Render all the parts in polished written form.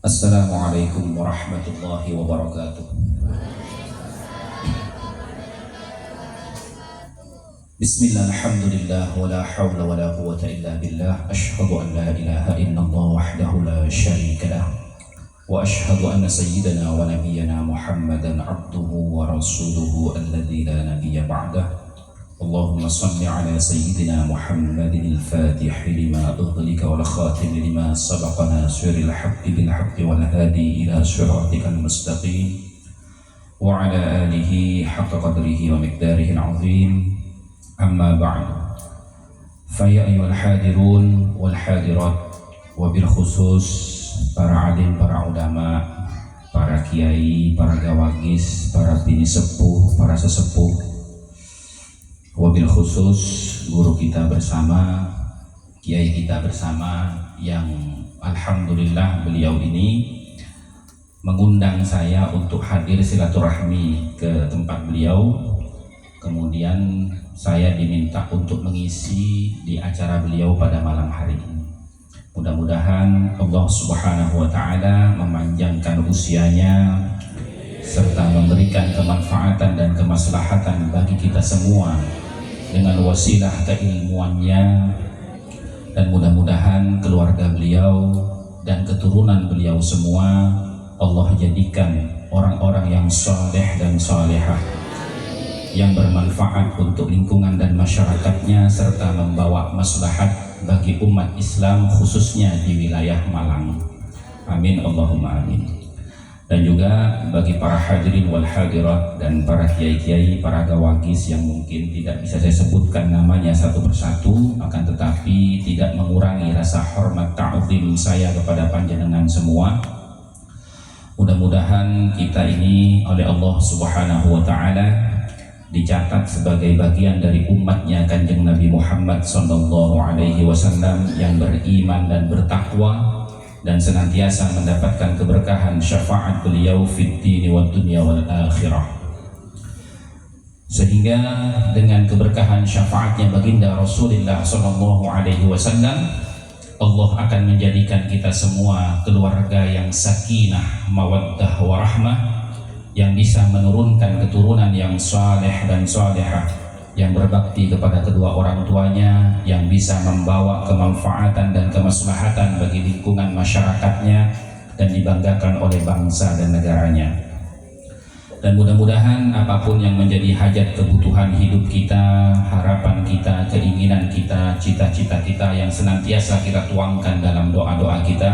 Assalamualaikum warahmatullahi wabarakatuh. Bismillah, alhamdulillah, wa la hawla wa la quwwata illa billah. Ashhadu an la ilaha illallah wahdahu la syarika lah. Wa ashhadu anna sayyidana wa nabiyyana Muhammadan abduhu wa rasuluhu alladzi la nabiyya ba'dah. Allahumma salli ala sayyidina Muhammadin al-Fatih lima ughliqa wal khatim lima sabaqa nasiril haqqi bil haqqi wal hadi ila siratikal mustaqim wa ala alihi haqqa qadrihi wa miqdarihi al-azim. Amma ba'du. Fa ya ayyuhal hadirun wal hadirat, wa bil khusus para alim, para ulama, para kiai, para gawagis, para bini sepuh, para sesepuh, wabil khusus guru kita bersama, kiai kita bersama, yang alhamdulillah beliau ini mengundang saya untuk hadir silaturahmi ke tempat beliau. Kemudian saya diminta untuk mengisi di acara beliau pada malam hari ini. Mudah-mudahan Allah Subhanahu wa Ta'ala memanjangkan usianya serta memberikan kemanfaatan dan kemaslahatan bagi kita semua dengan wasilah keilmuannya, dan mudah-mudahan keluarga beliau dan keturunan beliau semua Allah jadikan orang-orang yang saleh dan salehah, yang bermanfaat untuk lingkungan dan masyarakatnya, serta membawa maslahat bagi umat Islam khususnya di wilayah Malang. Amin Allahumma amin. Dan juga bagi para hadirin wal hadirat dan para kiai-kiai, para gawagis yang mungkin tidak bisa saya sebutkan namanya satu persatu, akan tetapi tidak mengurangi rasa hormat ta'zim saya kepada panjenengan semua. Mudah-mudahan kita ini oleh Allah Subhanahu wa Ta'ala dicatat sebagai bagian dari umatnya Kanjeng Nabi Muhammad sallallahu alaihi wasallam yang beriman dan bertakwa, dan senantiasa mendapatkan keberkahan syafaat beliau fid dini wad dunya wal akhirah. Sehingga dengan keberkahan syafaatnya baginda Rasulullah sallallahu alaihi wasallam, Allah akan menjadikan kita semua keluarga yang sakinah, mawaddah warahmah, yang bisa menurunkan keturunan yang saleh dan salehah, yang berbakti kepada kedua orang tuanya, yang bisa membawa kemanfaatan dan kemaslahatan bagi lingkungan masyarakatnya, dan dibanggakan oleh bangsa dan negaranya. Dan mudah-mudahan apapun yang menjadi hajat kebutuhan hidup kita, harapan kita, keinginan kita, cita-cita kita yang senantiasa kita tuangkan dalam doa-doa kita,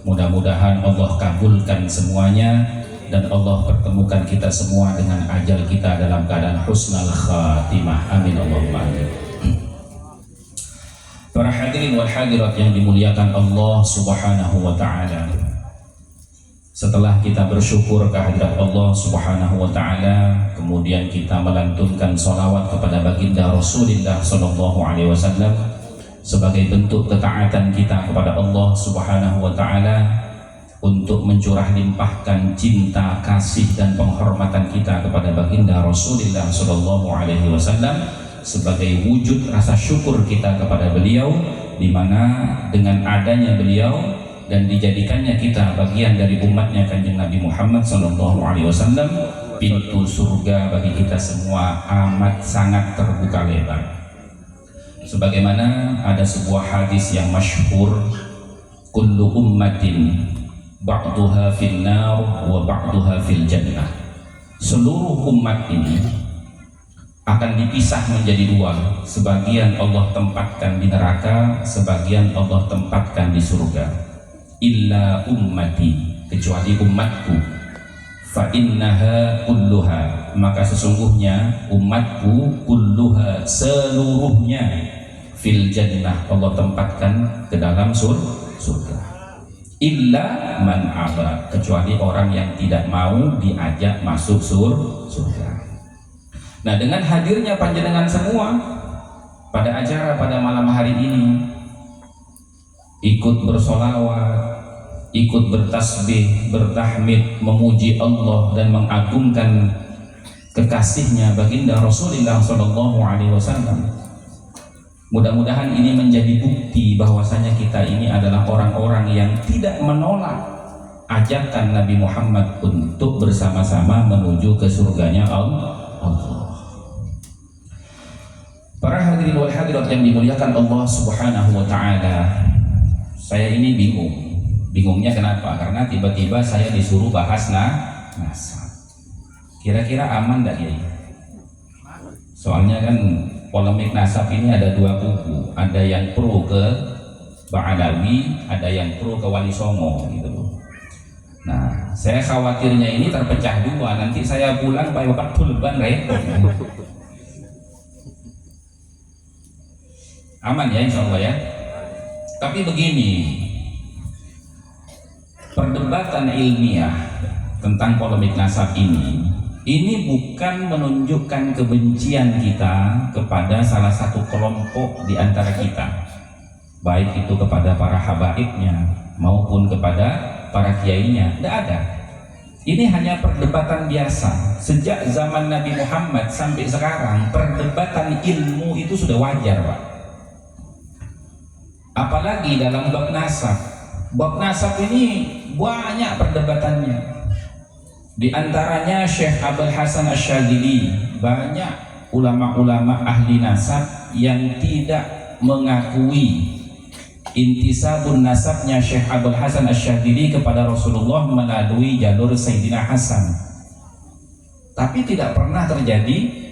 mudah-mudahan Allah kabulkan semuanya, dan Allah pertemukan kita semua dengan ajal kita dalam keadaan husnul khatimah. Amin Allahumma amin. Para hadirin wal hadirat yang dimuliakan Allah Subhanahu wa Ta'ala, setelah kita bersyukur kehadirat Allah Subhanahu wa Ta'ala, kemudian kita melantunkan sholawat kepada baginda Rasulullah sallallahu alaihi wasallam sebagai bentuk ketaatan kita kepada Allah Subhanahu wa Ta'ala, untuk mencurah limpahkan cinta, kasih, dan penghormatan kita kepada baginda Rasulullah sallallahu alaihi wasallam sebagai wujud rasa syukur kita kepada beliau, di mana dengan adanya beliau dan dijadikannya kita bagian dari umatnya Kanjeng Nabi Muhammad sallallahu alaihi wasallam, pintu surga bagi kita semua amat sangat terbuka lebar. Sebagaimana ada sebuah hadis yang masyhur, kullu ummatin ba'duha fil nar wa ba'duha fil jannah. Seluruh umat ini akan dipisah menjadi dua, sebagian Allah tempatkan di neraka, sebagian Allah tempatkan di surga. Illa ummati, kecuali umatku, fa innaha kulluha, maka sesungguhnya umatku, kulluha, seluruhnya, fil jannah, Allah tempatkan ke dalam surga. Illa man aba, kecuali orang yang tidak mau diajak masuk surga. Nah, dengan hadirnya panjenengan semua pada acara pada malam hari ini, ikut bersolawat, ikut bertasbih, bertahmid, memuji Allah dan mengagungkan kekasihnya baginda Rasulullah sallallahu alaihi wasallam, Mudah-mudahan ini menjadi bukti bahwasanya kita ini adalah orang-orang yang tidak menolak ajakan Nabi Muhammad untuk bersama-sama menuju ke surganya Allah. Para hadirin wal hadirat yang dimuliakan Allah Subhanahu wa taala, saya ini bingung. Bingungnya kenapa? Karena tiba-tiba saya disuruh bahas nasab. Kira-kira aman enggak ya? Soalnya kan polemik nasab ini ada dua kubu, ada yang pro ke Ba'alawi, ada yang pro ke Wali Songo gitu loh. Nah, saya khawatirnya ini terpecah dua, nanti saya pulang Pak Bapak tulban repot. Aman ya insya Allah ya. Tapi begini, perdebatan ilmiah tentang polemik nasab ini bukan menunjukkan kebencian kita kepada salah satu kelompok di antara kita, baik itu kepada para habaibnya maupun kepada para kiainya. Tidak ada. Ini hanya perdebatan biasa. Sejak zaman Nabi Muhammad sampai sekarang, perdebatan ilmu itu sudah wajar, Pak. Apalagi dalam bab nasab. Bab nasab ini banyak perdebatannya. Di antaranya Syekh Abul Hasan Asyadzili, banyak ulama-ulama ahli nasab yang tidak mengakui intisabun nasabnya Syekh Abul Hasan Asyadzili kepada Rasulullah melalui jalur Sayyidina Hasan. Tapi tidak pernah terjadi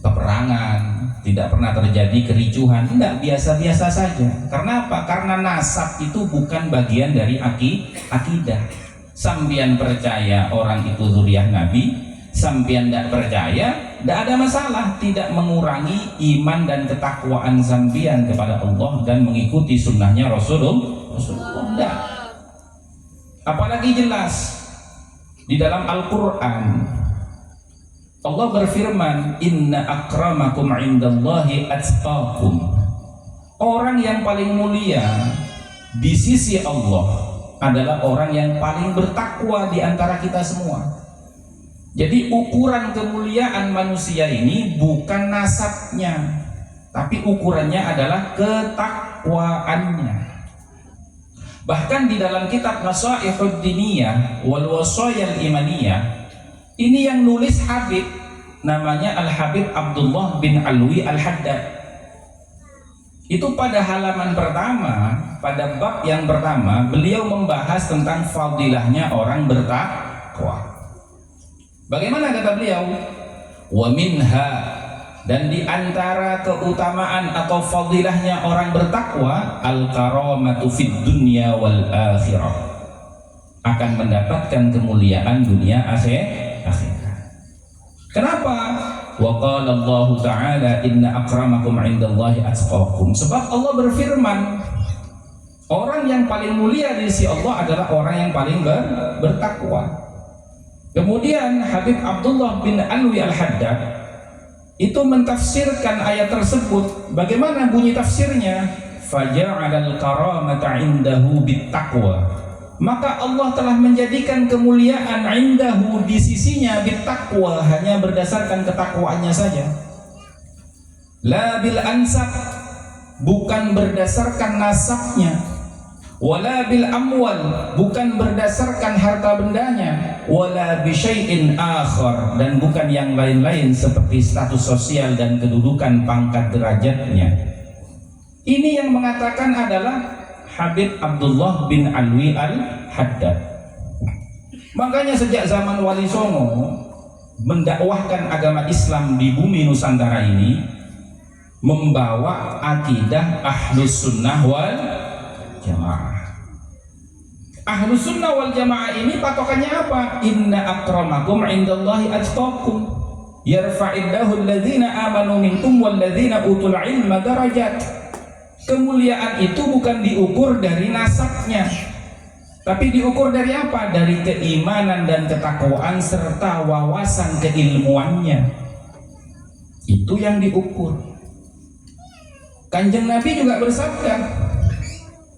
peperangan, tidak pernah terjadi kericuhan, tidak, biasa-biasa saja. Karena apa? Karena nasab itu bukan bagian dari akidah. Sampian percaya orang itu zuriyah Nabi, sampian tidak percaya, tidak ada masalah, tidak mengurangi iman dan ketakwaan sampian kepada Allah dan mengikuti sunnahnya Rasulullah. Tidak. Apalagi jelas di dalam Al-Quran Allah berfirman, inna akramakum indallahi atqakum. Orang yang paling mulia di sisi Allah adalah orang yang paling bertakwa di antara kita semua. Jadi ukuran kemuliaan manusia ini bukan nasabnya, tapi ukurannya adalah ketakwaannya. Bahkan di dalam kitab Nasaihud Diniyah wal Wasayal Imaniyah, ini yang nulis Habib, namanya Al-Habib Abdullah bin Alwi Al-Haddad. Itu pada halaman pertama, pada bab yang pertama, beliau membahas tentang fadilahnya orang bertakwa. Bagaimana kata beliau? Wa minha, dan di antara keutamaan atau fadilahnya orang bertakwa, al-karamatu fid dunya wal akhirah, akan mendapatkan kemuliaan dunia akhirat. Kenapa? Wa qala Allah Ta'ala inna akramakum 'indallahi atqakum. Sebab Allah berfirman, orang yang paling mulia di sisi Allah adalah orang yang paling bertakwa. Kemudian Habib Abdullah bin Alwi Al-Haddad itu mentafsirkan ayat tersebut. Bagaimana bunyi tafsirnya? Faja'alal karamata 'indahu bittaqwa. Maka Allah telah menjadikan kemuliaan indahu di sisinya bittaqwa, hanya berdasarkan ketakwaannya saja. La bil ansab, bukan berdasarkan nasabnya. Wala bil amwal, bukan berdasarkan harta bendanya. Wala bi syai'in akhar, dan bukan yang lain-lain seperti status sosial dan kedudukan pangkat derajatnya. Ini yang mengatakan adalah Habib Abdullah bin Alwi Al-Haddad. Makanya sejak zaman Wali Songo mendakwahkan agama Islam di bumi Nusantara ini, membawa akidah Ahlus Sunnah wal Jamaah. Ahlus Sunnah wal Jamaah ini patokannya apa? Inna akramakum indallahi atqakum, yarfa'illahu alladhina amanu minkum walladzina utul ilma darajat. Kemuliaan itu bukan diukur dari nasabnya, tapi diukur dari apa? Dari keimanan dan ketakwaan serta wawasan keilmuannya. Itu yang diukur. Kanjeng Nabi juga bersabda,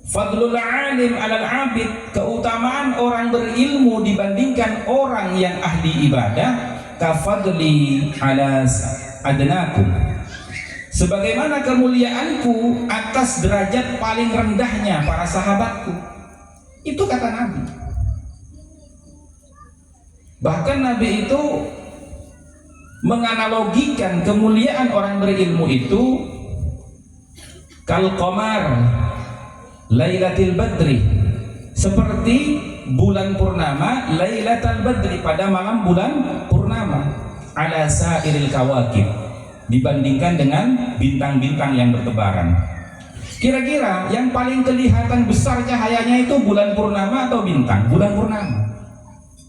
fadlul alim alal abid, keutamaan orang berilmu dibandingkan orang yang ahli ibadah, kafadli ala adnakum, sebagaimana kemuliaanku atas derajat paling rendahnya para sahabatku. Itu kata Nabi. Bahkan Nabi itu menganalogikan kemuliaan orang berilmu itu kal qamar lailatul badri, seperti bulan purnama lailatul badri, pada malam bulan purnama, ala sairil kawakib, dibandingkan dengan bintang-bintang yang bertebaran. Kira-kira yang paling kelihatan besar cahayanya itu bulan purnama atau bintang? Bulan purnama.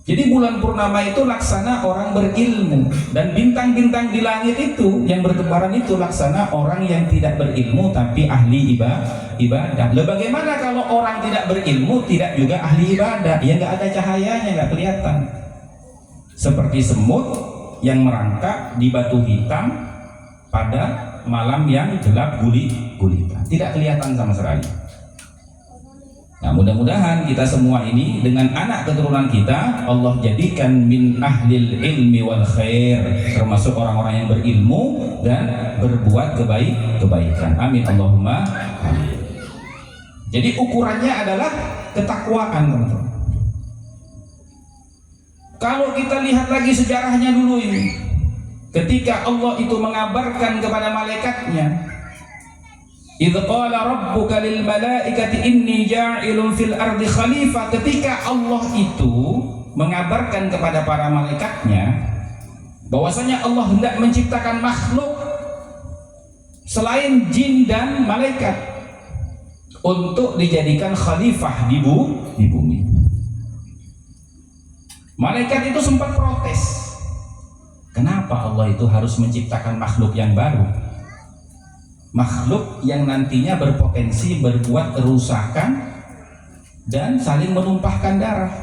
Jadi bulan purnama itu laksana orang berilmu, dan bintang-bintang di langit itu yang bertebaran itu laksana orang yang tidak berilmu tapi ahli ibadah. Lalu bagaimana kalau orang tidak berilmu tidak juga ahli ibadah? Ya nggak ada cahayanya, nggak kelihatan. Seperti semut yang merangkak di batu hitam pada malam yang gelap gulita, tidak kelihatan sama sekali. Nah, mudah-mudahan kita semua ini dengan anak keturunan kita Allah jadikan min ahlil ilmi wal khair, termasuk orang-orang yang berilmu dan berbuat kebaikan. Amin Allahumma amin. Jadi ukurannya adalah ketakwaan, teman-teman. Kalau kita lihat lagi sejarahnya dulu ini, ketika Allah itu mengabarkan kepada malaikatnya, idz qala rabbuka lil malaikati inni ja'ilun fil ardi khalifah, ketika Allah itu mengabarkan kepada para malaikatnya bahwasanya Allah hendak menciptakan makhluk selain jin dan malaikat untuk dijadikan khalifah di bumi. Malaikat itu sempat protes, kenapa Allah itu harus menciptakan makhluk yang baru, makhluk yang nantinya berpotensi berbuat kerusakan dan saling menumpahkan darah.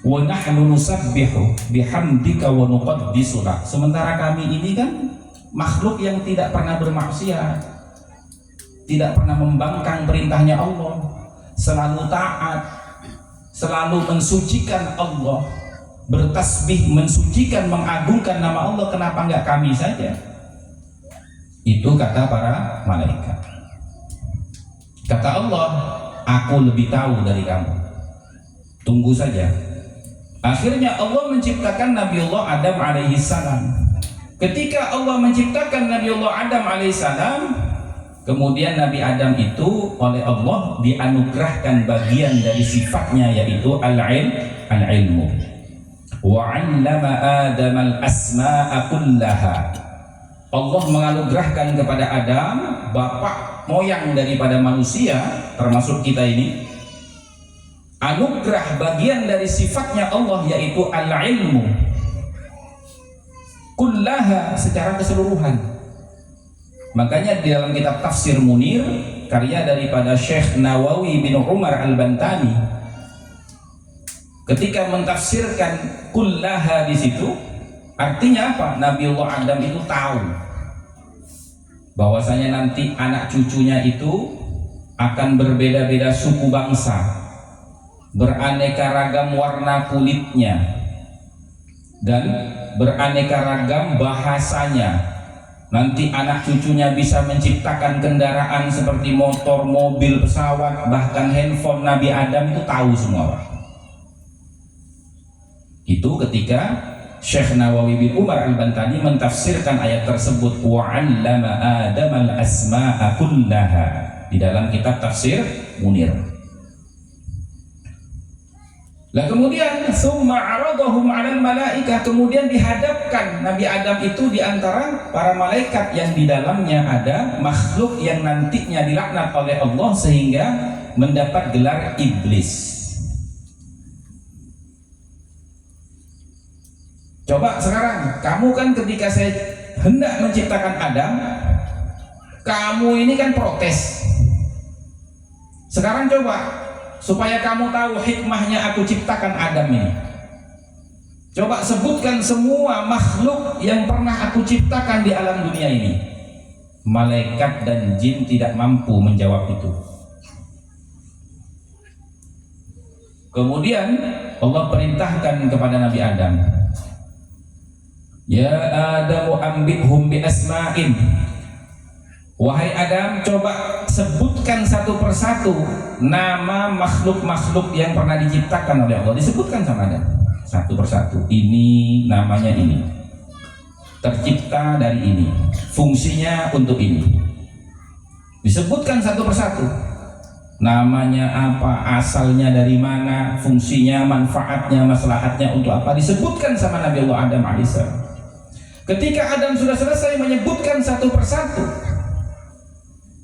Wa nahnu nusabbihu bihamdika wa nuqaddisu lak. Sementara kami ini kan makhluk yang tidak pernah bermaksiat, tidak pernah membangkang perintahnya Allah, selalu taat, selalu mensucikan Allah, bertasbih, mensucikan, mengagungkan nama Allah. Kenapa enggak kami saja? Itu kata para malaikat. Kata Allah, aku lebih tahu dari kamu, tunggu saja. Akhirnya Allah menciptakan Nabiullah Adam alaihissalam. Ketika Allah menciptakan Nabiullah Adam alaihissalam, kemudian Nabi Adam itu oleh Allah dianugerahkan bagian dari sifatnya, yaitu al-ilmu. Wa 'allama Adam al-asma'a kullaha. Allah menganugerahkan kepada Adam, bapak moyang daripada manusia, termasuk kita ini, anugerah bagian dari sifatnya Allah, yaitu al-ilmu kullaha, secara keseluruhan. Makanya di dalam kitab Tafsir Munir, karya daripada Syekh Nawawi bin Umar Al-Bantani, ketika mentafsirkan kullaha di situ, artinya apa? Nabiullah Adam itu tahu bahwasanya nanti anak cucunya itu akan berbeda-beda suku bangsa, beraneka ragam warna kulitnya, dan beraneka ragam bahasanya. Nanti anak cucunya bisa menciptakan kendaraan seperti motor, mobil, pesawat, bahkan handphone. Nabi Adam itu tahu semua. Itu ketika Syekh Nawawi bin Umar Al-Bantani mentafsirkan ayat tersebut, wa 'allama Adam al-asma'a kullaha, di dalam kitab Tafsir Munir. Lah kemudian summa 'aradahum 'alal malaikah, kemudian dihadapkan Nabi Adam itu di antara para malaikat yang di dalamnya ada makhluk yang nantinya dilaknat oleh Allah sehingga mendapat gelar iblis. Coba sekarang, kamu kan ketika saya hendak menciptakan Adam, kamu ini kan protes. Sekarang coba, supaya kamu tahu hikmahnya aku ciptakan Adam ini, coba sebutkan semua makhluk yang pernah aku ciptakan di alam dunia ini. Malaikat dan jin tidak mampu menjawab itu. Kemudian Allah perintahkan kepada Nabi Adam, ya Adamu ambihum bi asma'in. Wahai Adam, coba sebutkan satu persatu nama makhluk-makhluk yang pernah diciptakan oleh Allah. Disebutkan sama Adam satu persatu. Ini namanya ini, tercipta dari ini, fungsinya untuk ini. Disebutkan satu persatu. Namanya apa, asalnya dari mana, fungsinya, manfaatnya, maslahatnya untuk apa, disebutkan sama Nabi Allah Adam alaihissalam. Ketika Adam sudah selesai menyebutkan satu persatu,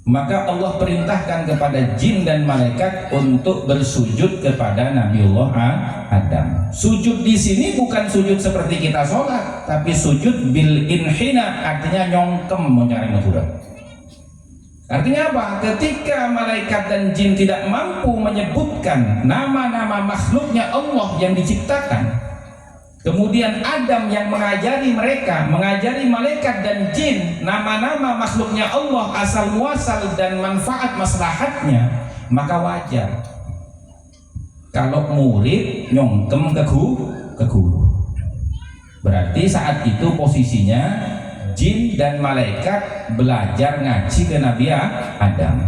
maka Allah perintahkan kepada jin dan malaikat untuk bersujud kepada Nabiullah Adam. Sujud di sini bukan sujud seperti kita sholat, tapi sujud bil inhina, artinya nyongkem mencari madura. Artinya apa? Ketika malaikat dan jin tidak mampu menyebutkan nama-nama makhluknya Allah yang diciptakan, kemudian Adam yang mengajari mereka, mengajari malaikat dan jin nama-nama makhluknya Allah, asal muasal dan manfaat maslahatnya, maka wajar kalau murid nyongkem ke guru. Berarti saat itu posisinya jin dan malaikat belajar ngaji ke Nabi Adam.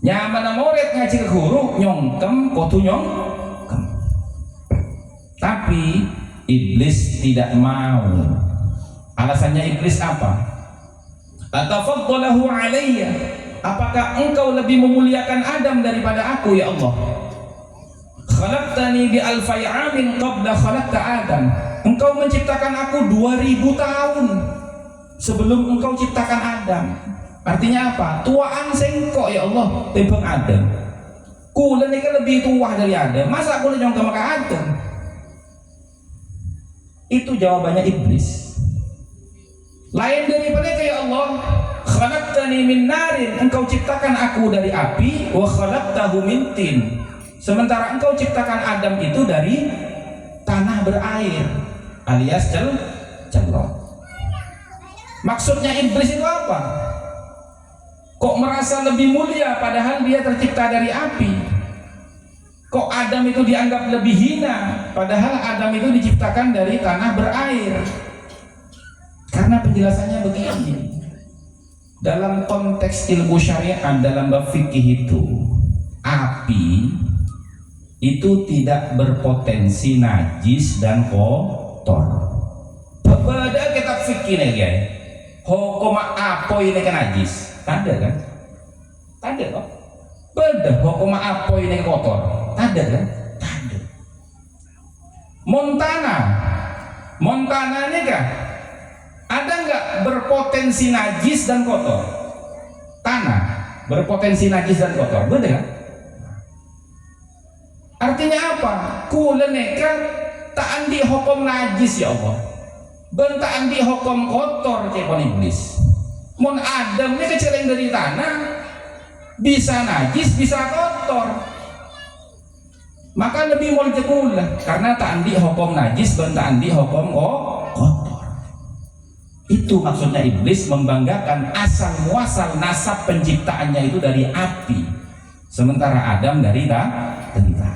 Nyaman murid ngaji ke guru nyongkem kudu nyongkem. Tapi iblis tidak mau. Alasannya iblis apa? Atafaddalahu alayya, apakah engkau lebih memuliakan Adam daripada aku ya Allah? Khalaqtani bi alfai amin qabla khalaqta Adam. Engkau menciptakan aku 2000 tahun sebelum engkau ciptakan Adam. Artinya apa? Tuaan sengkok ya Allah timbang Adam. Kula ini kan lebih tua dari Adam. Masa aku nyongkem ke Adam? Itu jawabannya iblis. Lain daripada ya Allah, khalaqtani min narin, engkau ciptakan aku dari api, wa khalaqtahu min tin. Sementara engkau ciptakan Adam itu dari tanah berair, alias celok. Maksudnya iblis itu apa? Kok merasa lebih mulia padahal dia tercipta dari api? Kok Adam itu dianggap lebih hina padahal Adam itu diciptakan dari tanah berair? Karena penjelasannya begini. Dalam konteks ilmu syariat, dalam bab fikih itu, api itu tidak berpotensi najis dan kotor. Berbeda kitab fikih nih guys. Hukum apa ini kan najis? Tanda kan? Tanda kok. Beda hukum apa ini kotor? Tanda kan? Tanda. Montana ini kan? Ada nggak berpotensi najis dan kotor? Tanah berpotensi najis dan kotor, beda kan? Artinya apa? Kuleneka tak andi hukum najis ya Allah, bentak andi hukum kotor cepon iblis. Mon Adam ini keceleng dari tanah, bisa najis bisa kotor, maka lebih mau jekul karena tak andi hukum najis, bentak andi hukum kotor. Itu maksudnya iblis membanggakan asal muasal nasab penciptaannya itu dari api, sementara Adam dari tanah.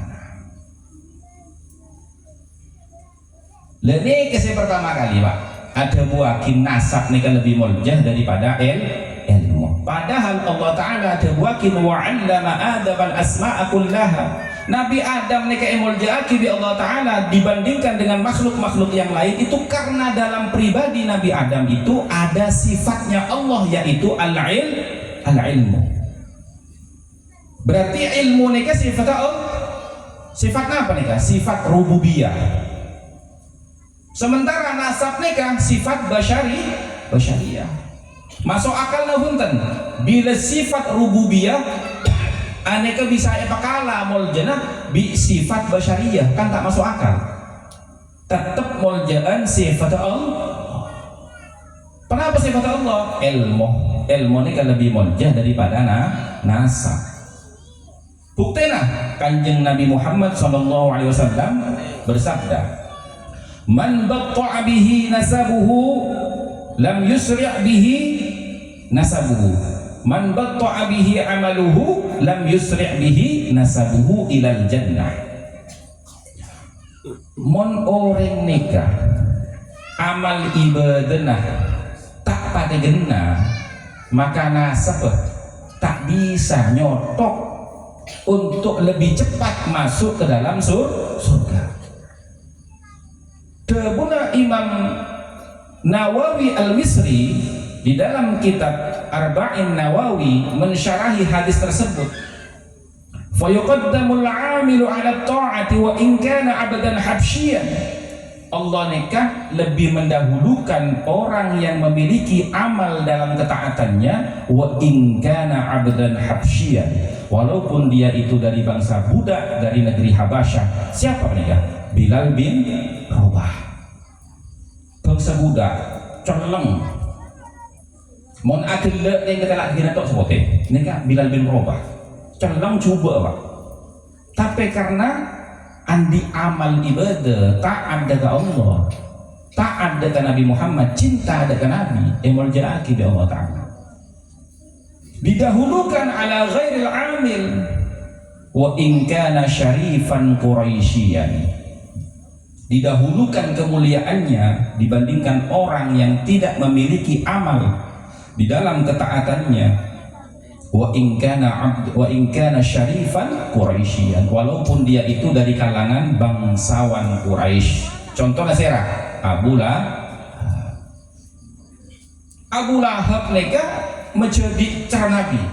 Ini kisah pertama kali Pak, ada buakin nasab nih kan lebih muljah daripada ilmu. Padahal Allah Ta'ala ada buakin wa'allama Adam al-asma'a kullaha. Nabi Adam nih kayak muljaki bi Allah Ta'ala dibandingkan dengan makhluk-makhluk yang lain itu karena dalam pribadi Nabi Adam itu ada sifatnya Allah, yaitu al-ilmu. Berarti ilmu nih kan sifat Allah. Sifatnya apa nih kan? Sifat rububiyah. Sementara nasab nikah sifat basyariyah. Masuk akal nahunten bila sifat rububiyah aneka bisa epakala muljana bi sifat basyariyah, kan tak masuk akal. Tetap muljaan sifat Allah. Kenapa sifat Allah? Ilmu ini kan lebih muljah daripada nasab. Buktinya Kanjeng Nabi Muhammad SAW bersabda, man batta'a bihi nasabuhu lam yusri' bihi nasabuhu, man batta'a bihi amaluhu lam yusri' bihi nasabuhu ilal jannah. Mon orang nikah amal ibadah tak pada genah, maka nasab tak bisa nyotok untuk lebih cepat masuk ke dalam surga. Tebuna Imam Nawawi Al-Misri di dalam kitab Arba'in Nawawi mensyarahi hadis tersebut. Fa yuqaddamul 'amilu 'ala ta'ati wa in kana 'abdan habsyian. Allah nikah lebih mendahulukan orang yang memiliki amal dalam ketaatannya, wa in kana 'abdan habsyian, walaupun dia itu dari bangsa budak dari negeri Habasyah. Siapa nikah? Bilal bin Rabah. Bangsa budak, celeng. Mon akilak yang kita lagi tok sepote. Nikah Bilal bin Rabah. Celeng coba, Pak. Tapi karena andi amal ibadah taat ke Allah, taat ke Nabi Muhammad, cinta ke Nabi, emerjaki bi Allah Ta'ala, didahulukan ala ghairil amil wa in kana syarifan quraisyian, didahulukan kemuliaannya dibandingkan orang yang tidak memiliki amal di dalam ketaatannya. Wa in kana syarifan quraisyian, walaupun dia itu dari kalangan bangsawan Quraisy. Contohnya serah Abu Lahab mereka menjadi cara Nabi,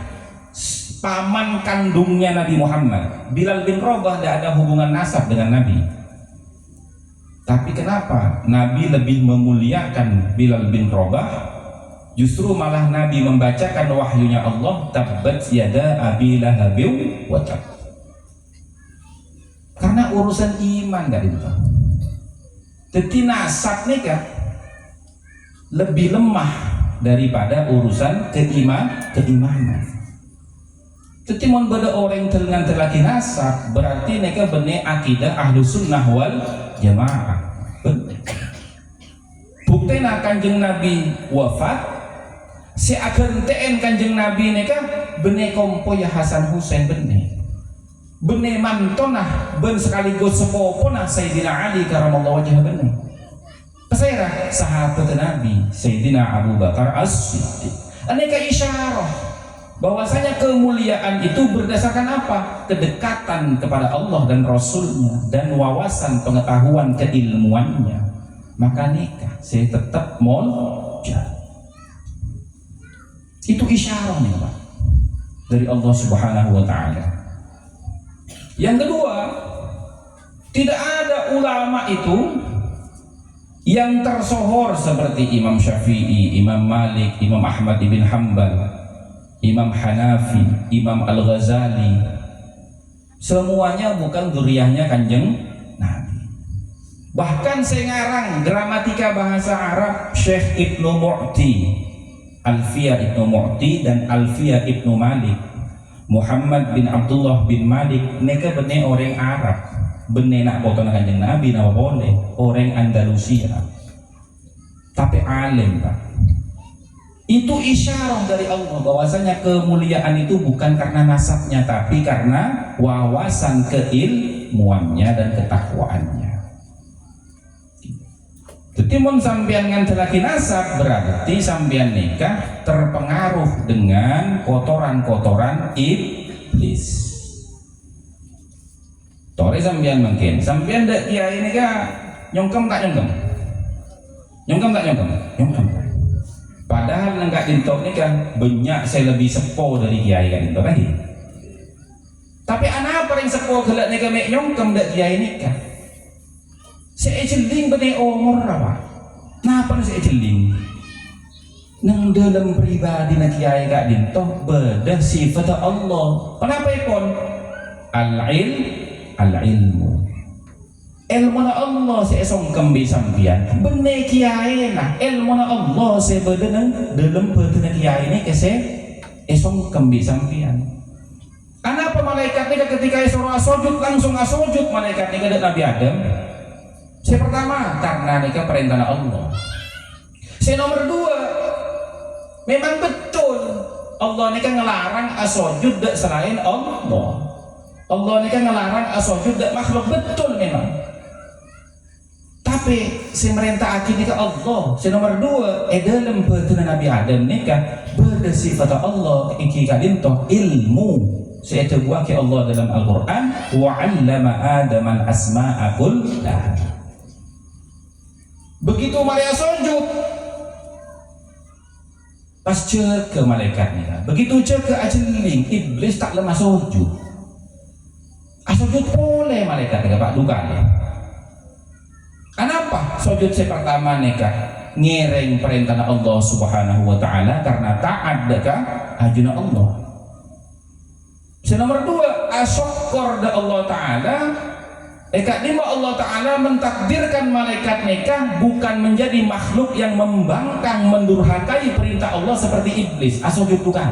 paman kandungnya Nabi Muhammad. Bilal bin Rabah tidak ada hubungan nasab dengan Nabi, tapi kenapa Nabi lebih memuliakan Bilal bin Rabah? Justru malah Nabi membacakan wahyunya Allah, tabbat yada abi lahabin wa tab. Karena urusan iman gak itu. Jadi nasab nikah lebih lemah daripada urusan keimanan. Jadi mau beda orang dengan terlaki nasab berarti nikah benih akidah ahlu sunnah wal jamaah. Buktinya Kanjeng Nabi wafat, si akan TN Kanjeng Nabi nikah bene kompo ya Hasan Husain bene mantonah ben sekaligus sepoponah Sayyidina Ali karamallahu wajhah bene pesairah sahabat Nabi Sayyidina Abu Bakar As-Siddiq. Aneka isyarah bahwasanya kemuliaan itu berdasarkan apa? Kedekatan kepada Allah dan Rasulnya dan wawasan pengetahuan keilmuannya. Maka nikah saya tetap monjal. Itu isyarat nih Pak dari Allah Subhanahu wa Ta'ala. Yang kedua, tidak ada ulama itu yang tersohor seperti Imam Syafi'i, Imam Malik, Imam Ahmad bin Hanbal, Imam Hanafi, Imam Al-Ghazali. Semuanya bukan dzurriyyahnya Kanjeng Nabi. Bahkan sengarang gramatika bahasa Arab Syekh Ibnu Mu'ti, Alfiyah Ibnu Mu'ti dan Alfiyah Ibnu Malik, Muhammad bin Abdullah bin Malik, mereka benar orang Arab, benar nak potong Kanjeng Nabi, nama boleh orang Andalusia, tapi alim Pak. Itu isyarat dari Allah bahwasanya kemuliaan itu bukan karena nasabnya, tapi karena wawasan keilmuannya dan ketakwaannya. Jadi mun sampean ngandelake nasab berarti sampean nikah terpengaruh dengan kotoran-kotoran iblis. Tore sampean mungkin sampean ndak kiai nikah nyongkem tak nyongkem? Nyongkem tak nyongkem? Nyongkem. Padahal enggak dintok nikah banyak saya lebih sepo dari kiai kan dintok lagi. Tapi anak paling sepo gelak nikah mek nyongkem ndak kiai nikah. Saya jeling benih umur apa? Kenapa saya jeling? Nang dalam pribadi nak kiai gak dintoh beda sifat Allah. Kenapa pun? Al-ilmu. Ilmu na Allah saya songkem bi sampian. Benih kiai nah ilmu na Allah saya beda nang dalam pertena kiai ni kese songkem bi sampian. Kenapa malaikat ni ketika suruh sujud langsung sujud malaikat ni kepada Nabi Adam? Yang pertama karena nikah perintah Allah. Yang nomor dua, memang betul Allah nikah ngelarang asujud selain Allah. Allah nikah ngelarang asujud makhluk, betul memang. Tapi si merintah nikah Allah. Yang nomor dua, dalam perintah Nabi Adam nikah bersifat Allah iki kadinto ilmu. Saya tebuah ke Allah dalam Al-Quran, wa 'allama Adam al-asma'a kullaha. Begitu malaikat sujud, pas cek ke malaikat nih kan, begitu cek ke ajeling, iblis tak lemah sujud. Sujud boleh malaikat nih pak duka nih. Kenapa? Sujud pertama nih kan, ngereng perintah Allah Subhanahu Wa Taala karena taat dekat ajuna Allah. Nomor dua, asyukur da Allah Taala. Lima Allah Ta'ala mentakdirkan malaikat nikah bukan menjadi makhluk yang membangkang mendurhakai perintah Allah seperti iblis. Sujud duka.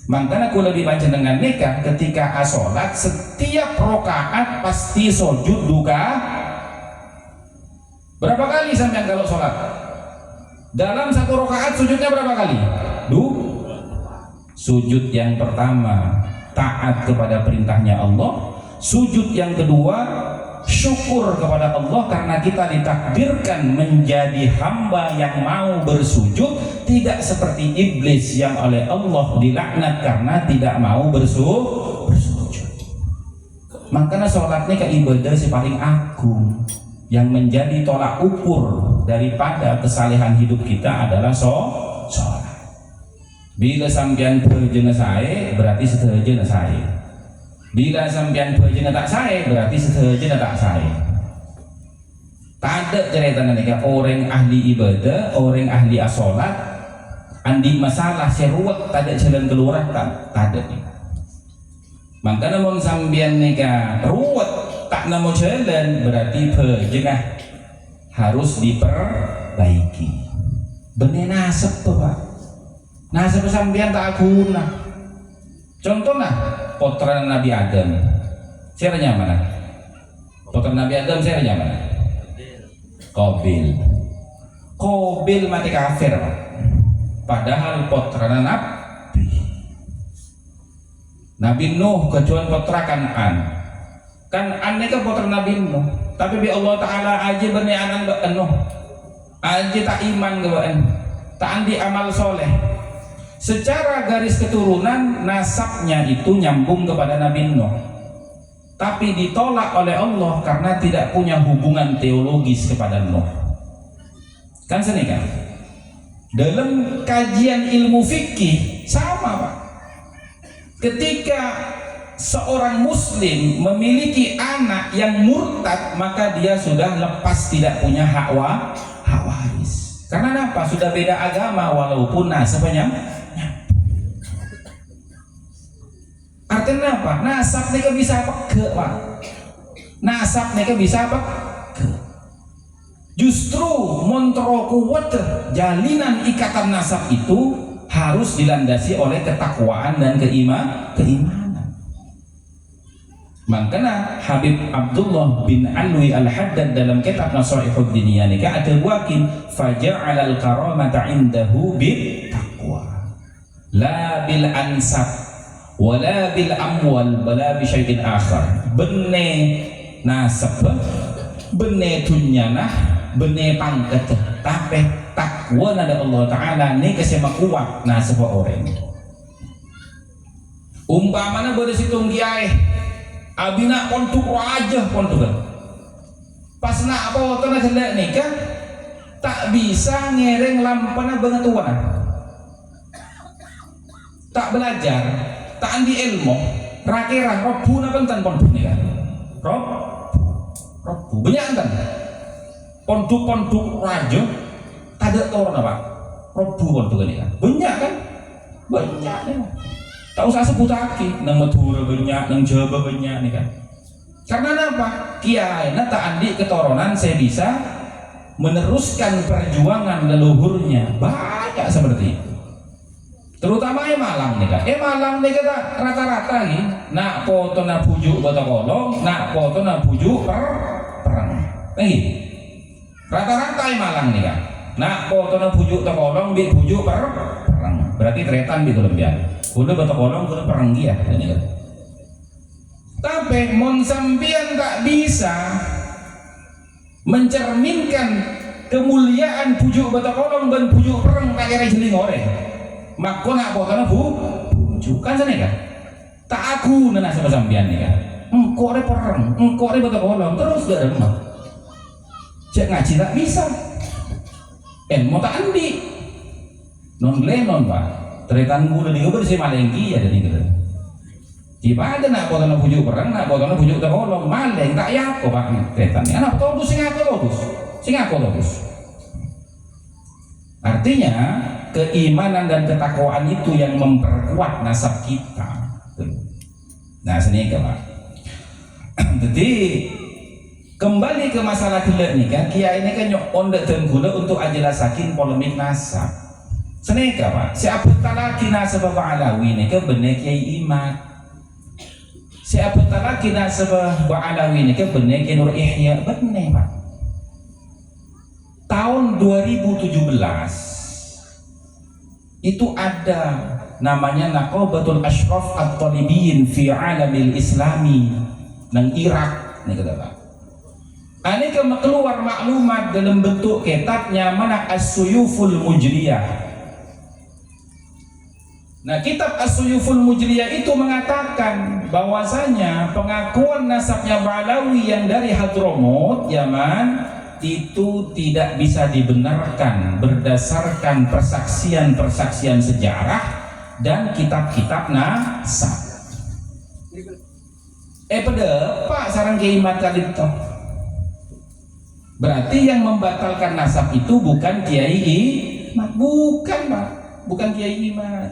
Makanya aku lebih baca dengan nikah ketika asolat setiap rokaat pasti sujud duka. Berapa kali sampai kalau sholat? Dalam satu rokaat sujudnya berapa kali? Sujud yang pertama taat kepada perintahnya Allah. Sujud yang kedua syukur kepada Allah karena kita ditakdirkan menjadi hamba yang mau bersujud, tidak seperti iblis yang oleh Allah dilaknat karena tidak mau bersujud. Makanya sholat ini ibadah si paling agung yang menjadi tolak ukur daripada kesalehan hidup kita adalah sholat. Bila sampean berjenah saya berarti seterjenah saya. Bila sampean berjenah tak saya berarti seterjenah tak saya. Tak ada cerita nih orang ahli ibadah, orang ahli asolat, andi masalah seruat tak ada jalan keluar tak ada nih. Makanya mau sampean nika ruwet tak nemu jalan berarti berjenah harus diperbaiki. Bener nasib tuh pak. Nasib sampean tak guna. Contohnya putra Nabi Adam, siapa mana? Putra Nabi Adam siapa mana? Qabil mati kafir, padahal putra Nabi Nuh kecuali putra Kan'an ini kan putra Nabi Nuh, tapi bi Allah Taala aja bernianan ke Nuh, aja tak iman ke tak andi amal soleh. Secara garis keturunan nasabnya itu nyambung kepada Nabi Nuh, tapi ditolak oleh Allah karena tidak punya hubungan teologis kepada Nuh. Kan sini kan? Dalam kajian ilmu fikih sama pak. Ketika seorang muslim memiliki anak yang murtad, maka dia sudah lepas tidak punya hak waris. Karena apa? Sudah beda agama walaupun nasabnya. Artinya apa? Nasab mereka bisa peke pak. Nasab mereka bisa peke. Justru montro kuat jalinan ikatan nasab itu harus dilandasi oleh ketakwaan dan keimanan. Makanya Habib Abdullah bin Alwi Al-Haddad dalam kitab Nasaihuddin Diniyah nikah ada wakil faja'alal karamata indahu bit taqwa la bil ansab wala bil amwal wala bi syai'in akhar. Bene nasab, bene tunyanah, bene pangkat, tapi takwa nada Allah Taala ni kesema kuat nasab orang. Umpamana boleh situng kiai, abina pontuk aja pontuk. Pas nak apa waktu nak hendak nikah, tak bisa ngereng lampana bangetuan, tak belajar. Tak andi ilmu, rakira robu na pentan pondok ni kan, robu banyak kan, pondok raja, tak ada orang apa, robu pondok ni kan, banyak kan, banyak ni, tak usah sebut lagi, nang Madura banyak, nang Jawa banyak ni kan, karena apa? Kiai, na tak andi keturunan saya bisa meneruskan perjuangan leluhurnya, banyak seperti itu. Terutama Malang nih kan, Malang nih kita rata-rata nih, nak foto nak pujuk bata kolong, nak foto nak pujuk perang, nih rata-rata Malang nih kan, nak foto nak pujuk bata kolong, bi pujuk perang, berarti tretan gitu lembian, udah bata kolong udah perang dia, ini kan. Tapi mon sampian tak bisa mencerminkan kemuliaan pujuk bata kolong dan pujuk perang tak kira jeling orang. Maka nak potongnya bujuk kan sana kan tak aku nana sama sambian nih kan engkau ada perang engkau ada bata kolong terus gak remah cek ngaji tak bisa, mau tak andi, non lenon pak, terikan gula di kubur si malengki ada di gitu. Jika ada nak potong bujuk perang, nak potong bujuk terolong, maleng tak ya kok pak terikan. Anak todus sing aku todus. Artinya keimanan dan ketakwaan itu yang memperkuat nasab kita. Nah sini pak. Jadi kembali ke masalah gula nih kan, kiai ini kan ondak dan gula untuk ajelasakin polemik nasab. Seneka pak, siapa talaki nasab Ba'alawi ini kan benar kiai Imat. Siapa talaki nasab Ba'alawi ini kan benar kiai Nur Ihya benar pak. Tahun 2017 itu ada namanya Naqabatul Ashraf At-Talibiyin fi Alamil Islami nang Irak nih kata pak. Ini keluar maklumat dalam bentuk kitabnya mana As-Suyuful Mujriyah. Nah kitab As-Suyuful Mujriyah itu mengatakan bahwasanya pengakuan nasabnya Ba'alawi yang dari Hadramut Yaman itu tidak bisa dibenarkan berdasarkan persaksian-persaksian sejarah dan kitab-kitab nasab. Pada Pak sarang Kiai Imat kali itu. Berarti yang membatalkan nasab itu bukan Kiai Imat, bukan Pak, bukan Kiai Imat.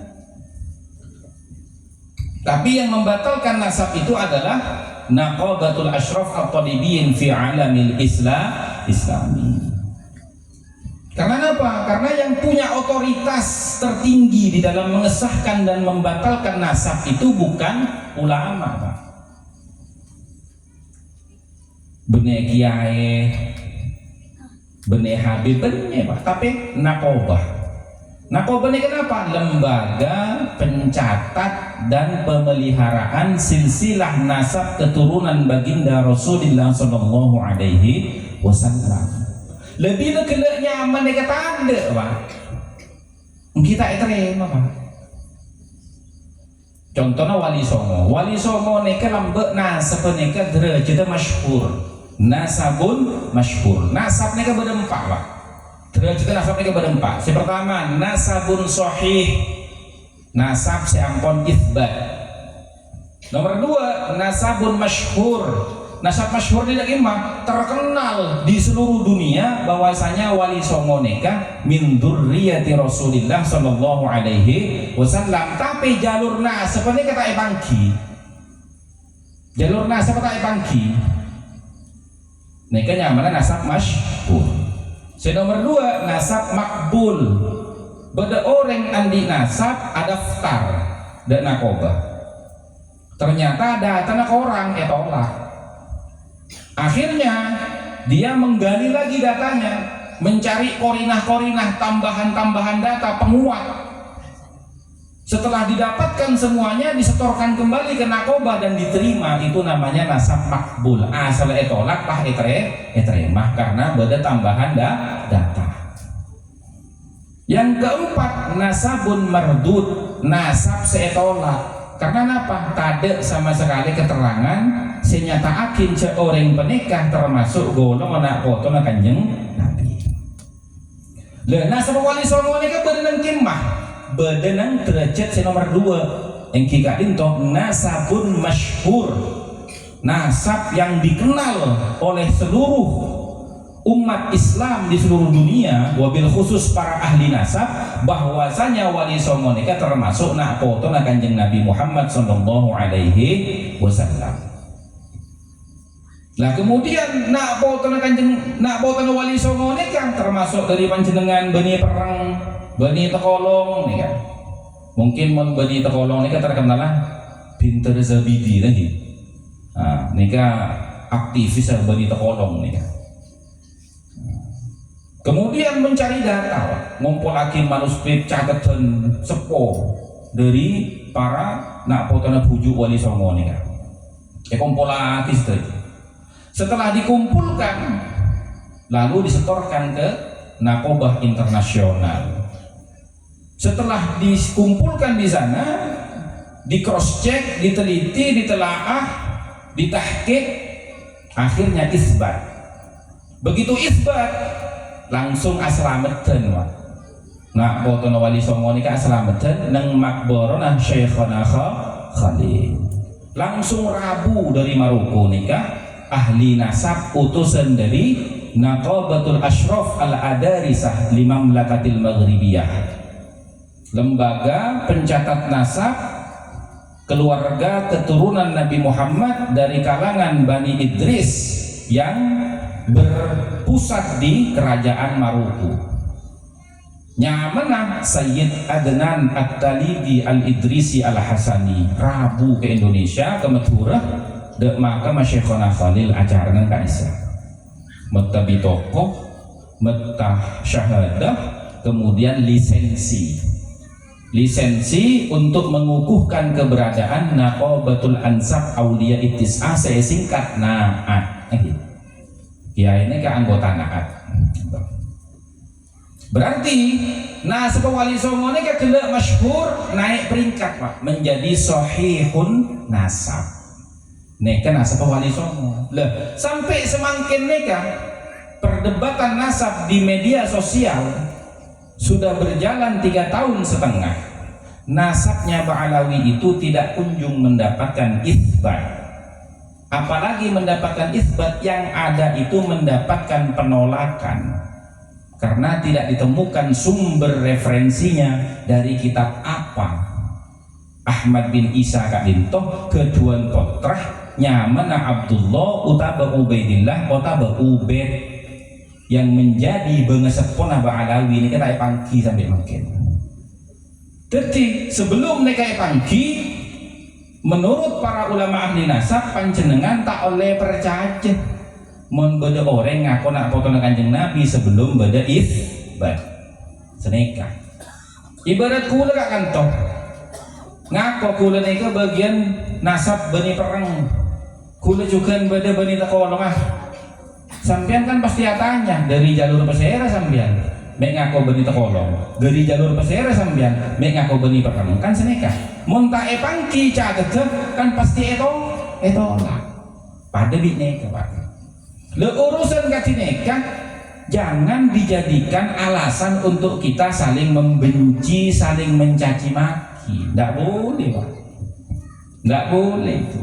Tapi yang membatalkan nasab itu adalah Naqabatul Ashraf At-Talibiyin fi Alamil Islami. Karena apa? Karena yang punya otoritas tertinggi di dalam mengesahkan dan membatalkan nasab itu bukan ulama, Pak. Benih kiai, benih habib, benih Pak. Tapi Naqabah. Naqabah ini kenapa? Lembaga pencatat dan pemeliharaan silsilah nasab keturunan baginda Rasulullah Sallallahu Alaihi Wasallam. Lebih nak nyaman mereka tak ada, Pak. Kita terima, Pak. Contohnya Wali Songo neka lambek nasab neka derajat masyhur. Nasabun masyhur. Nasab neka berempat, Pak. Derajat nasab neka berempat. Si pertama nasabun sahih. Nasab seampun itsbat. Nomor dua nasabun masyhur. Nasab masyhur ini lagi mah terkenal di seluruh dunia bahwasanya Wali Songo neka min dzurriyyati Rasulillah sallallahu alaihi wasallam. Tapi jalur nasab ini kata panggi. Jalur nasab kata panggi. Neka nyamana nasab masyhur. Nomor dua nasab makbul. Beda orang andi nasab ada daftar dan Naqabah. Ternyata ada tanah orang tolak. Akhirnya dia menggali lagi datanya, mencari korinah-korinah tambahan-tambahan data penguat. Setelah didapatkan semuanya disetorkan kembali ke Naqabah dan diterima, itu namanya nasab makbul. Asal tolak lah terima karena beda tambahan data. Yang keempat nasabun mardud, nasab setolak. Karena apa? Tade sama sekali keterangan senyata akin seorang penikah termasuk golongan anak foto na Kanjeng Nabi. Nasab Wali Songo ini kan bedenang kimah, bedenang derajat nomor 2 yang kikadin toh nasabun masyhur, nasab yang dikenal oleh seluruh umat Islam di seluruh dunia, wabil khusus para ahli nasab, bahwasanya Wali Songo nika termasuk nak foto na Kanjeng Nabi Muhammad sallallahu alaihi wasallam. Nah kemudian nak foto na Wali Songo nika termasuk dari panjenengan Bani Perang, Bani Tekolong nika. Mungkin mon Bani Tekolong nika terkenal lah Pinter Zabidi lagi. Nah, nika aktivis Bani Tekolong nika. Kemudian mencari data, ngumpulakin manuskrip catatan sepo dari para nak potona bujuk Wali Songo nih kan. Kumpulake itu. Setelah dikumpulkan, lalu disetorkan ke Naqabah Internasional. Setelah dikumpulkan di sana, di cross check, diteliti, ditelaah, ditahqiq, akhirnya isbat. Begitu isbat langsung aslameten Pak. Nak foto Wali Songo nika aslameten nang makbarona Syekhana Khalil. Langsung Rabu dari Maroko nikah ahli nasab utusan dari Naqabatul Ashraf Al-Adarisah li Mamlakatil Maghribiyah, lembaga pencatat nasab keluarga keturunan Nabi Muhammad dari kalangan Bani Idris yang berpusat di kerajaan Maroko. Nyamana Sayyid Adnan At-Talibi Al-Idrisi Al-Hasani Rabu ke Indonesia ke Madura dek maka Syekhana Khalil ajaran kaisa meta bitokoh meta syahadah kemudian lisensi untuk mengukuhkan keberadaan Naqabatul Ansab Aulia Ittis'ah, saya singkat Naat. Ya ini ke anggota Naat. Berarti nasab Wali Songo ini kedelak masyhur naik peringkat Pak menjadi sahihun nasab. Neka nasab Wali Songo. Lah sampai semakin neka perdebatan nasab di media sosial sudah berjalan 3 tahun setengah. Nasabnya Ba'alawi itu tidak kunjung mendapatkan itsbat. Apalagi mendapatkan itsbat, yang ada itu mendapatkan penolakan. Karena tidak ditemukan sumber referensinya dari kitab apa Ahmad bin Isa Kadintoh keduan potrah nyamana Abdullah utaba Ubaidillah utaba Ubaid yang menjadi bengesepona Ba'alawi ini kita pangki sampai makin. Jadi sebelum mereka pangki, menurut para ulama ahli nasab panjenengan tak oleh percaya mun beda orang ngaku nak foto Kanjeng Nabi sebelum beda itsbat seneka. Ibarat kula kak kantor ngaku kula nika bagian nasab Bani Pereng, kula juga beda Bani Takolong sampean kan pasti tanya dari jalur Pesera sampean mek ngaku Bani Takolong, dari jalur Pesera sampean mek ngaku Bani Pereng, kan seneka. Mun tak pangki caget kan pasti itu lah pada bineka Pak. Le urusan katineka jangan dijadikan alasan untuk kita saling membenci, saling mencaci maki. Tidak boleh Pak, tidak boleh itu.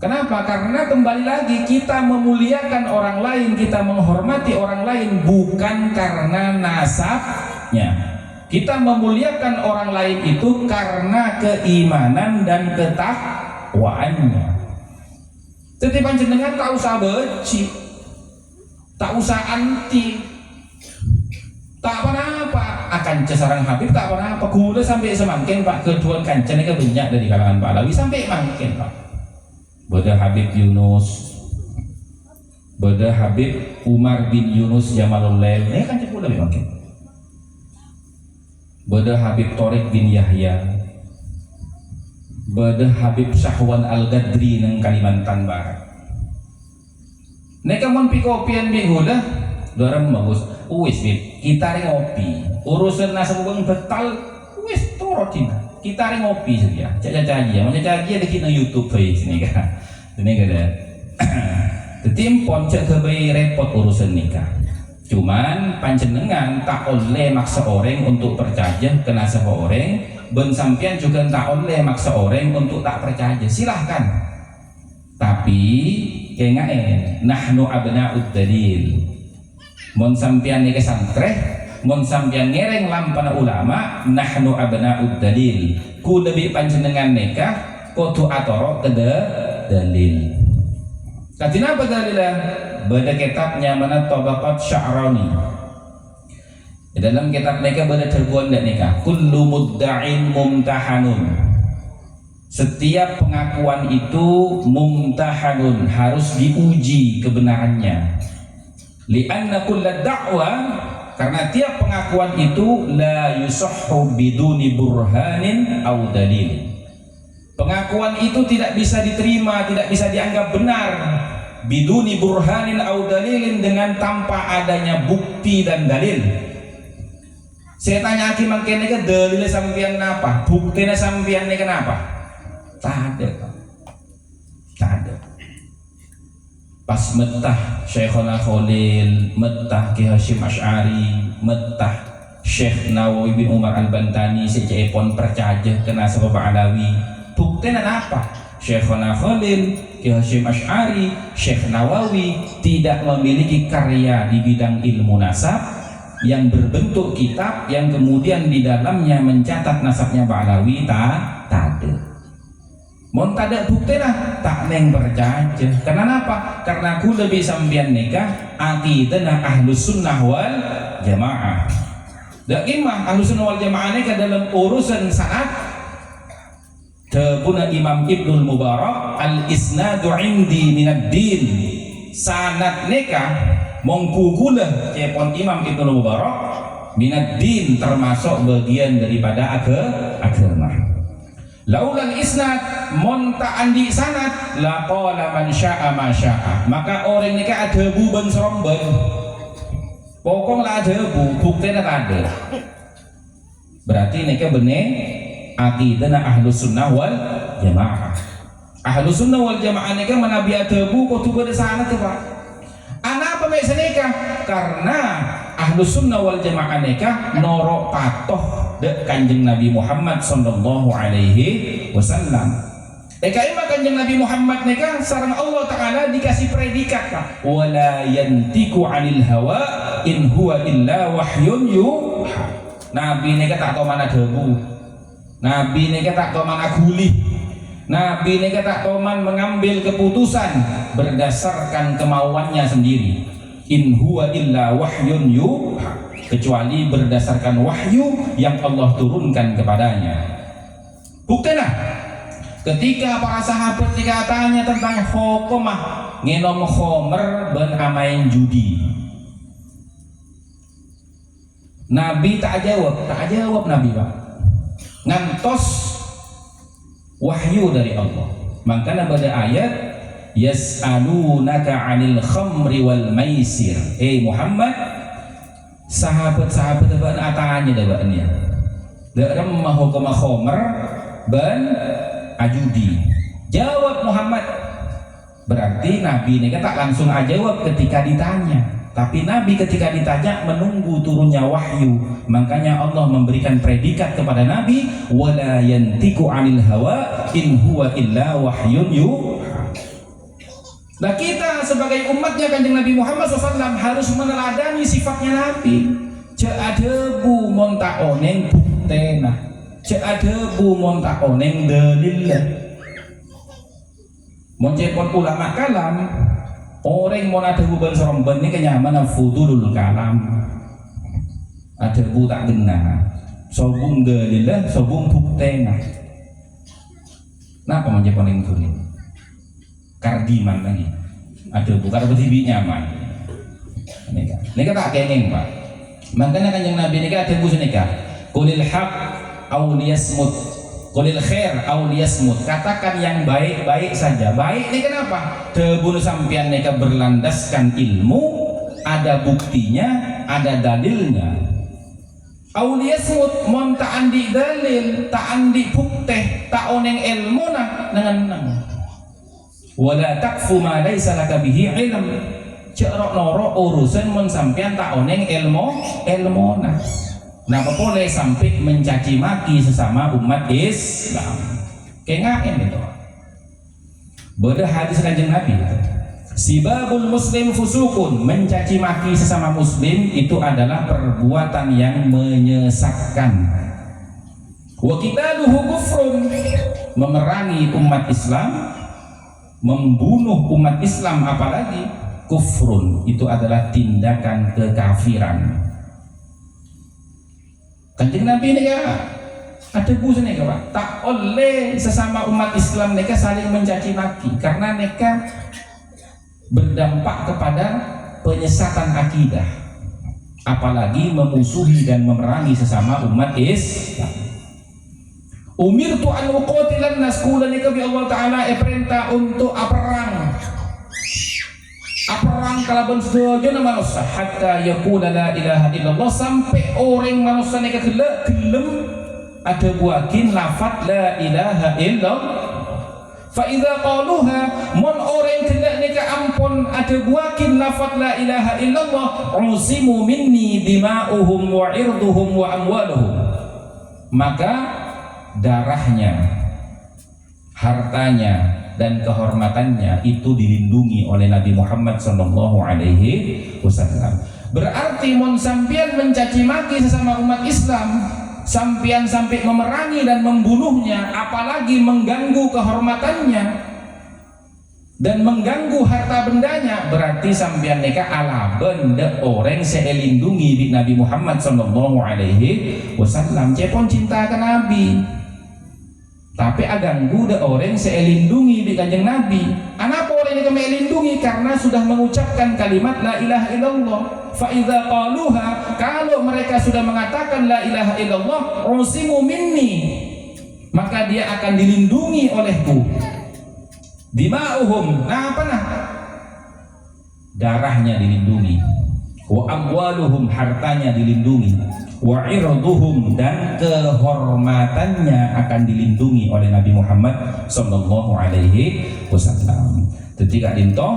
Kenapa? Karena kembali lagi kita memuliakan orang lain, kita menghormati orang lain bukan karena nasabnya. Kita memuliakan orang lain itu karena keimanan dan ketakwaannya. Jadi panjenengan tak usah benci, tak usah anti, tak apa-apa. Akan cesarang Habib tak apa-apa. Kula sampai semangkin Pak keduan kancan ini banyak dari kalangan Pak Alawi sampai mangkin Pak. Beda Habib Yunus, beda Habib Umar bin Yunus Jamalul Lail, ini kan cepula mangkin. Beda Habib Torik bin Yahya, beda Habib Syahwan Al-Gadri nang Kalimantan Barat. Neka mon pikopian bihuda, dorang bagus. Uwis bib, kita ngopi. Urusan nasab bang betal, uwis torotin. Kita ngopi saja. Caca-caca, macam-caca dikit na YouTube sini kan. Ini kada. Tetimpon cek kebayi repot urusan nikah. Cuman panjenengan tak oleh maksa orang untuk percaya ke nasab orang. Ben sampean juga tak oleh maksa orang untuk tak percaya. Silahkan. Tapi kengaen nahnu abna'ud dalil. Mon sampean niki santreh, mon sampean ngereng lampana ulama, nahnu abna'ud dalil. Ku lebih panjenengan nikah kudu atoro kede dalil. Katina apa dalilnya? Beda kitabnya mana Tabaqat Sya'rani. Di dalam kitab mereka beda terbuat dan nikah. Kullu mudda'in mumtahanun. Setiap pengakuan itu mumtahanun, harus diuji kebenarannya. Li'anna kulla da'wa, karena tiap pengakuan itu la yusahhu biduni burhanin au dalil. Pengakuan itu tidak bisa diterima, tidak bisa dianggap benar biduni burhanin au dalilin, dengan tanpa adanya bukti dan dalil. Saya tanya aki mangkene ke dalilnya sampean apa? Buktinya sampean ini kenapa? Tak ada. Tak ada. pas metah Syekhona Khalil, metah Ki Hasyim Asy'ari, metah Syekh Nawawi bin Umar Al-Bantani secepon percaya kena sebab Alawi. Buktinya apa? Syekhona Khalil, Ki Hasyim Asy'ari, Syekh Nawawi tidak memiliki karya di bidang ilmu nasab yang berbentuk kitab yang kemudian di dalamnya mencatat nasabnya Ba'alawi tak ada. Mon tada bukti lah tak neng percaya. Kenapa? Karena aku lebih sambian nikah aqidana ahlus sunnah wal jamaah. Dak imah ahlus sunnah wal jamaah nikah dalam urusan sanad. Tabuna Imam Ibnul Mubarak al isnadu indi minad din. Sanad nikah mongkukulah cepon Imam Ibnul Mubarak minad din, termasuk bagian daripada agama. Laulal isnad monta andi sanad la qala man syaa ma syaa, maka orang ini kan ada buban seromben pokok lah ada buktinya tak ada. Berarti ini kan benar aqidana ahlus sunnah wal jamaah. Ahlus sunnah wal jamaah ini kan menabi ada kok tu pada sanad tu Pak. Anak apa mek senika? Karena ahlus sunnah wal jamaah nikah norok patoh dek Kanjeng Nabi Muhammad sallallahu alaihi wasallam. Ekaima Kanjeng Nabi Muhammad nikah sareng Allah Ta'ala dikasih predikat Pak. Wala yantiku 'anil hawa in huwa illa wahyun yuha. Nabi nikah tak tahu mana debu. Nabi nikah tak tahu mana gulih. Nabi nikah tak tahu mana mengambil keputusan berdasarkan kemauannya sendiri. In huwa illa wahyun yuha, kecuali berdasarkan wahyu yang Allah turunkan kepadanya. Buktilah ketika para sahabat dikatanya tentang hukumah ngenom khomer ben amain judi, Nabi tak jawab Nabi Pak, ngantos wahyu dari Allah. Makanya pada ayat yas'alunaka 'anil khamri wal maisir, Muhammad, sahabat-sahabat ban atanya dabannya dak remah hukum khamr ban ajudi. Jawab Muhammad. Berarti Nabi ini tak langsung aja jawab ketika ditanya, tapi Nabi ketika ditanya menunggu turunnya wahyu. Makanya Allah memberikan predikat kepada Nabi wala yantiku 'anil hawa in huwa illa wahyun yuha. Nah kita sebagai umatnya Kanjeng Nabi Muhammad SAW harus meneladani sifatnya Nabi. Cek adebu monta oneng buktena, cek adebu monta oneng dalillah. Moncepon ulama kalam, orang mon adebu ban seromben ini kenyamanan fudulul kalam. Adebu tak genah, sobung dalillah, sobung buktena. Napa moncepon yang tulis? Kardiman lagi ada bukan berdiri nyaman neka tak kengeng Pak. Makanya Kanjeng Nabi neka ada buku neka qulil haq aw liyasmut, qulil khair aw liyasmut, katakan yang baik-baik saja. Baik ini kenapa? Debun sampian neka berlandaskan ilmu, ada buktinya, ada dalilnya. Aw liyasmut mon ta andi dalil, ta andi bukti, ta oneng ilmu nang wala takfu ma laisa laka bihi ilm, cerok noro urusan mun sampean tak oneng ilmona. Napa boleh sampai mencaci maki sesama umat Islam? Kengaen itu. Beda hadis Kanjeng Nabi itu. Sibabul muslim fusukun, mencaci maki sesama muslim itu adalah perbuatan yang menyesatkan. Wa qitaluhu kufrun, memerangi umat Islam, membunuh umat Islam apalagi kufrun, itu adalah tindakan kekafiran. Kanjeng Nabi ini ya ada busnya Pak, tak oleh sesama umat Islam mereka saling mencaci maki karena mereka berdampak kepada penyesatan akidah, apalagi memusuhi dan memerangi sesama umat Islam. Umirtu an uqatilan nas, kula ni kami Allah Ta'ala perintah untuk perang kalaban sedoyo nama manusia hatta yaqula la ilaha illallah, sampai orang manusia ni gelem ada buakin lafaz la ilaha illallah. Fa idza qaluha, mon orang gelem ni ampun ada buakin lafaz la ilaha illallah usimu minni dima'uhum wa irduhum wa amwaluhum, maka darahnya, hartanya dan kehormatannya itu dilindungi oleh Nabi Muhammad sallallahu alaihi wasallam. Berarti mon sampian mencaci maki sesama umat Islam, sampian sampai memerangi dan membunuhnya, apalagi mengganggu kehormatannya dan mengganggu harta bendanya, berarti sampian neka ala benda orang seelindungi di Nabi Muhammad sallallahu alaihi wasallam. Cepon cinta ke Nabi, tapi aganggu de orang seelindungi di kanjeng Nabi. Kenapa orang ini melindungi? Karena sudah mengucapkan kalimat la ilaha illallah. Fa idza qaluha, kalau mereka sudah mengatakan la ilaha illallah, usimu minni, maka dia akan dilindungi olehku. Dima'uhum, nah apa nah? Darahnya dilindungi. Wa amwaluhum, hartanya dilindungi. Wa irduhum, dan kehormatannya akan dilindungi oleh Nabi Muhammad sallallahu alaihi wasallam. Ketika dinto,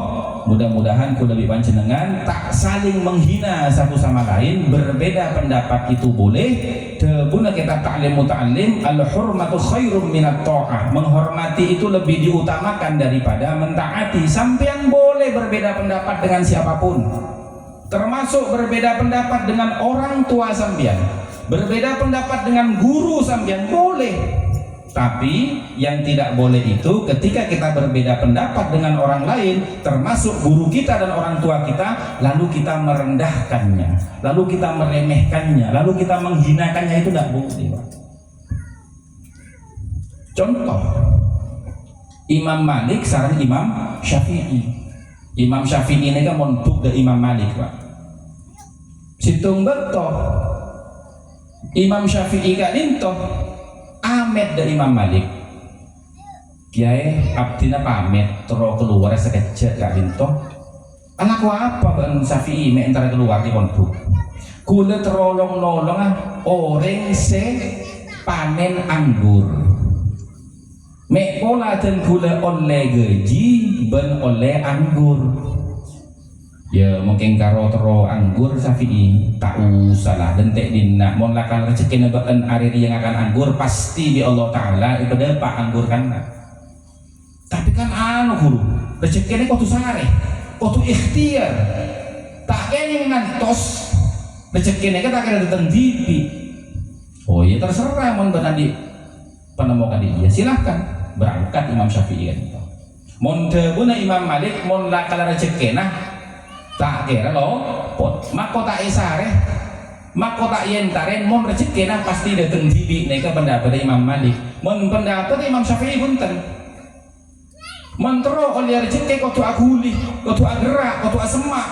mudah-mudahan kuda lebih panjenengan tak saling menghina satu sama lain. Berbeda pendapat itu boleh. Tebuna kita ta'lim muta'allim, al-hurmatu khairum minat ta'ah. Menghormati itu lebih diutamakan daripada mentaati. Sampean boleh berbeda pendapat dengan siapapun, termasuk berbeda pendapat dengan orang tua sampean, berbeda pendapat dengan guru sampean, boleh. Tapi yang tidak boleh itu ketika kita berbeda pendapat dengan orang lain, termasuk guru kita dan orang tua kita, lalu kita merendahkannya, lalu kita meremehkannya, lalu kita menghinakannya, itu tidak boleh. Contoh, Imam Malik sareng Imam Syafi'i. Imam Syafi'i ini kan montuk dari Imam Malik, Pak. Situng betul. Imam Syafi'i gak lintoh amet dari Imam Malik. Kiai abdina pamit terus keluar sekejap gak lintoh. Anakku apa kan Syafi'i mek entar keluar di pondok. Kula terolong-nolong orang se panen anggur. Mek pola dan kula oleh gaji ben oleh anggur. Ya mungkin karo tero anggur Syafi'i tak usah lah dentek dina mon lakal rezeki nebeken hari yang akan anggur pasti di Allah Ta'ala ibadah pak anggur kan. Tapi kan anu guru rezeki ini kudu sare, kudu ikhtiar, tak kene ngantos rezeki ini tak kena datang dipi. Oh iya terserah mon benadi penemukan dia silahkan berangkat Imam Syafi'i kan. Mon debuna Imam Malik mon lakal rezeki nah tak kira lo pot makota isare makota yentaren mon rezeki nah pasti datang dibi neka pendapat Imam Malik. Mon pendapat Imam Syafi'i punten mentero oleh rezeki kudu aguli kudu agerak kudu asemak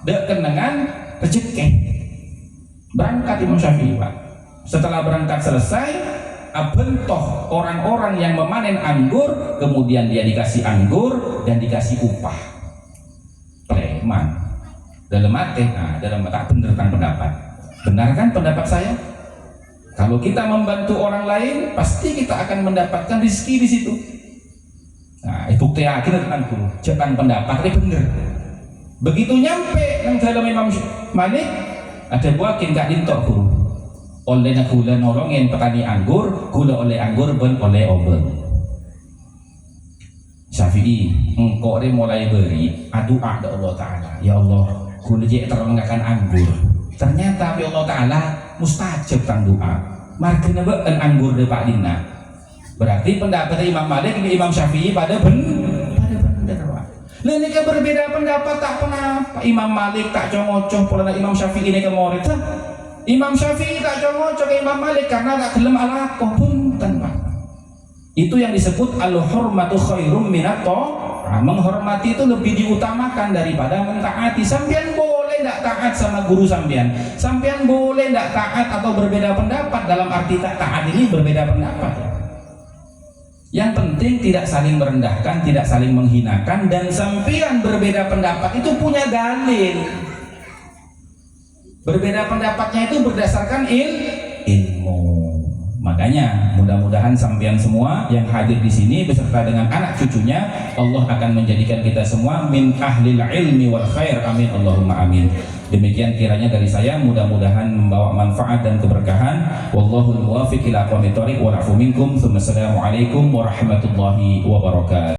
dek kenangan rezeki. Berangkat Imam Syafi'i Pak. Setelah berangkat selesai abentoh orang-orang yang memanen anggur, kemudian dia dikasih anggur dan dikasih upah preman dalam hati. Nah, dalam tak benar tentang pendapat. Benar kan pendapat saya? Kalau kita membantu orang lain, pasti kita akan mendapatkan rezeki di situ. Nah, itu bukti yakin tentang guru. Cetan pendapat ini benar. Begitu nyampe nang dalam Imam Malik, ada buakin gak dintok guru. Oleh nak gula nolongin petani anggur, gula oleh anggur ben oleh obel. Syafi'i, engkau ini mulai beri doa ke Allah Ta'ala. Ya Allah, gula je terengahkan anggur. Ternyata ya Allah Ta'ala mustajab tang doa. Margina beken anggur de Pak Dina. Berarti pendapat Imam Malik dan Imam Syafi'i pada benar Pak. Lain ini berbeda pendapat tak kenapa. Imam Malik tak congocong pola Imam Syafi'i ini ke murid. Imam Syafi'i tak congocong ke Imam Malik karena tak gelem alakoh punten Pak. Itu yang disebut al-hurmatu khairum minat ta'ah. Menghormati itu lebih diutamakan daripada mentaati. Sampean boleh tidak taat sama guru sampean. Sampean boleh tidak taat atau berbeda pendapat. Dalam arti tak taat ini berbeda pendapat. Yang penting tidak saling merendahkan, tidak saling menghinakan, dan sampean berbeda pendapat itu punya dalil. Berbeda pendapatnya itu berdasarkan ilmu. Makanya mudah-mudahan sampean semua yang hadir di sini beserta dengan anak cucunya, Allah akan menjadikan kita semua min ahlil ilmi wal khair. Amin Allahumma amin. Demikian kiranya dari saya, mudah-mudahan membawa manfaat dan keberkahan. Wallahul muwaffiq ila aqwamit thoriq wa na'fu minkum. Assalamualaikum warahmatullahi wabarakatuh.